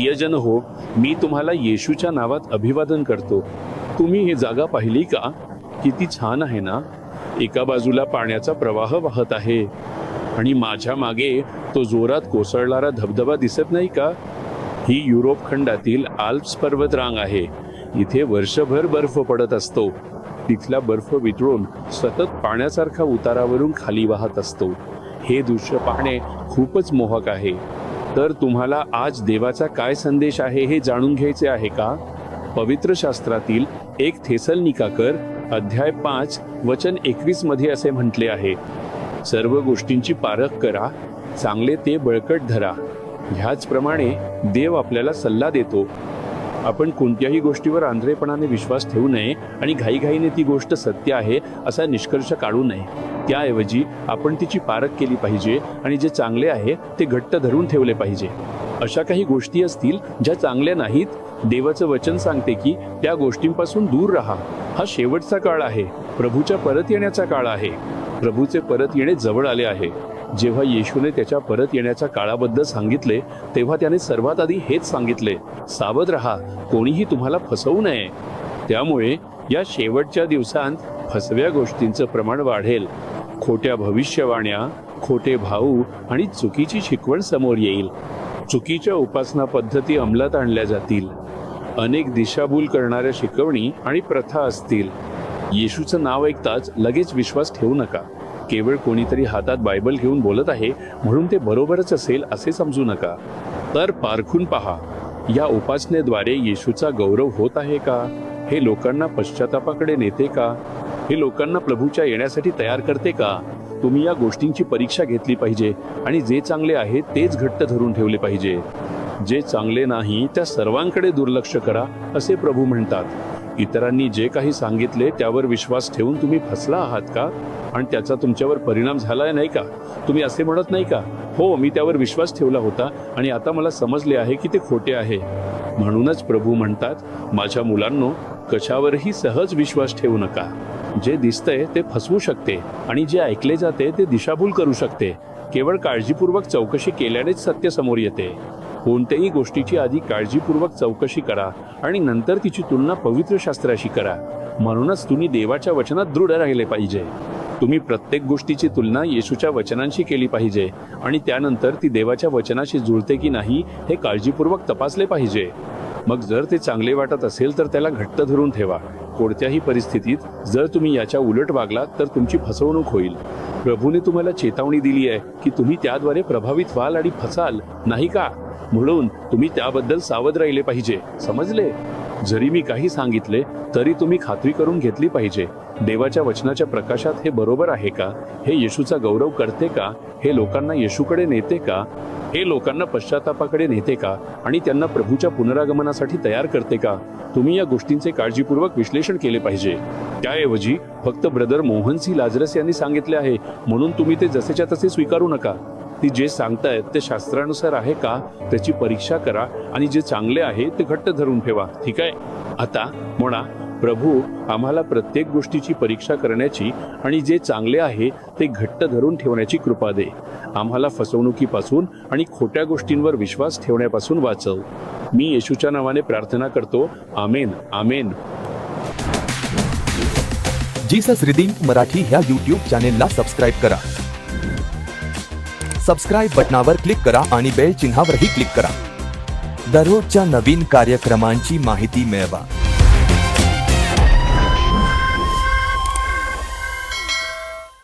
प्रियजन हो, मी तुम्हाला येशूच्या नावात अभिवादन करतो. तुम्ही ही जागा पाहिली का? किती छान आहे ना. एका बाजूला पाण्याचा प्रवाह वाहत आहे आणि माझ्या मागे तो जोरात कोसळणारा धबधबा दिसत नाही का? ही युरोप खंडातील आल्प्स पर्वतरांग आहे. इथे वर्षभर बर्फ पडत असतो. तिथला बर्फ वितळून सतत पाण्यासारखा उतारावरून खाली वाहत असतो. हे दृश्य पाहणे खूपच मोहक आहे. तर तुम्हाला आज देवाचा काय संदेश आहे हे जाणून घ्यायचे आहे का? पवित्र शास्त्रातील 1 थेसलनिकाकर अध्याय 5 वचन 21 मध्ये असे म्हटले आहे, सर्व गोष्टींची पारख करा, चांगले ते बळकट धरा. ह्याचप्रमाणे देव आपल्याला सल्ला देतो. आपण कोणत्याही गोष्टीवर आंधळेपणाने विश्वास ठेवू नये आणि घाईघाईने ती गोष्ट सत्य आहे असा निष्कर्ष काढू नये. त्याऐवजी आपण तिची पारख केली पाहिजे आणि जे चांगले आहे ते घट्ट धरून ठेवले पाहिजे. अशा काही गोष्टी असतील ज्या चांगल्या नाहीत, देवाचं वचन सांगते की त्या गोष्टींपासून दूर राहा. हा शेवटचा काळ आहे. प्रभूच्या परत येण्याचा काळ आहे. प्रभूचे परत येणे जवळ आले आहे. जेव्हा येशूने त्याच्या परत येण्याच्या काळाबद्दल सांगितले तेव्हा त्याने सर्वात आधी हेच सांगितले, सावध राहा, कोणीही तुम्हाला फसवू नये. त्यामुळे या शेवटच्या दिवसांत फसव्या गोष्टींचं प्रमाण वाढेल. खोट्या भविष्यवाण्या, खोटे भाऊ आणि चुकीची शिकवण समोर येईल. चुकीच्या उपासना पद्धती अंमलात आणल्या जातील. अनेक दिशाभूल करणाऱ्या शिकवणी आणि प्रथा असतील. येशूचं नाव ऐकताच लगेच विश्वास ठेवू नका. केवळ कोणीतरी हातात बायबल घेऊन बोलत आहे म्हणून ते बरोबरच असेल असे समजू नका. तर पारखून पहा, या उपासनेद्वारे येशूचा गौरव होत आहे का? हे लोकांना पश्चातापाकडे नेते का? हे लोकांना प्रभूच्या येण्यासाठी तयार करते का? तुम्ही या गोष्टींची परीक्षा घेतली पाहिजे आणि जे चांगले आहे तेच घट्ट धरून ठेवले पाहिजे. जे चांगले नाही त्या सर्वांकडे दुर्लक्ष करा असे प्रभू म्हणतात. इतरांनी जे काही सांगितले त्यावर विश्वास ठेवून तुम्ही फसला आहात का? आणि त्याचा तुमच्यावर परिणाम झाला नाही का? तुम्ही असे म्हणत नाही का, हो मी त्यावर विश्वास ठेवला होता आणि आता मला समजले आहे की ते खोटे आहे. म्हणूनच प्रभू म्हणतात, माझ्या मुलांनो, कशावरही सहज विश्वास ठेवू नका. जे दिसतंय ते फसवू शकते आणि जे ऐकले जाते ते दिशाभूल करू शकते. केवळ काळजीपूर्वक चौकशी केल्यानेच सत्य समोर येते. कोणत्याही गोष्टीची आधी काळजीपूर्वक चौकशी करा आणि नंतर तिची तुलना पवित्र शास्त्राशी करा. म्हणूनच तुम्ही देवाच्या वचनात दृढ राहिले पाहिजे. तुम्ही प्रत्येक गोष्टीची तुलना येशूच्या वचनांशी केली पाहिजे आणि त्यानंतर ती देवाच्या वचनाशी जुळते की नाही हे काळजीपूर्वक तपासले पाहिजे. मग जर ते चांगले वाटत असेल तर त्याला घट्ट धरून ठेवा. कोणत्याही परिस्थितीत जर तुम्ही याच्या उलट वागलात तर तुमची फसवणूक होईल. प्रभूने तुम्हाला चेतावणी दिली आहे की तुम्ही त्याद्वारे प्रभावित व्हाल आणि फसाल, नाही का? म्हणून तुम्ही त्याबद्दल सावध राहिले पाहिजे. समजले? जरी मी काही सांगितले तरी तुम्ही खात्री करून घेतली पाहिजे. देवाच्या वचनाच्या प्रकाशात हे बरोबर आहे का? हे येशूचा गौरव करते का? हे लोकांना येशूकडे नेते का? हे लोकांना पश्चातापाकडे नेते का? आणि त्यांना प्रभूच्या पुनरागमनासाठी तयार करते का? तुम्ही या गोष्टींचे काळजीपूर्वक विश्लेषण केले पाहिजे. त्याऐवजी फक्त ब्रदर मोहन सी लाजरस यांनी सांगितले आहे म्हणून तुम्ही ते जसेच्या तसे स्वीकारू नका. ती जे सांगतायत ते शास्त्रानुसार आहे का त्याची परीक्षा करा आणि जे चांगले आहे ते घट्ट धरून ठेवा. ठीक आहे? आता म्हणा, प्रभू आम्हाला प्रत्येक गोष्टीची परीक्षा करण्याची आणि जे चांगले आहे ते घट्ट धरून ठेवण्याची कृपा दे. आम्हाला फसवणुकीपासून आणि खोट्या गोष्टींवर विश्वास ठेवण्यापासून वाचव. मी येशूच्या नावाने प्रार्थना करतो. आमेन, आमेन. जीसस रिडीम्ड मराठी ह्या YouTube चॅनेलला सबस्क्राईब करा. सबस्क्राईब बटनावर क्लिक करा आणि बेल चिन्हावरही क्लिक करा. दररोजच्या नवीन कार्यक्रमांची माहिती मिळवा.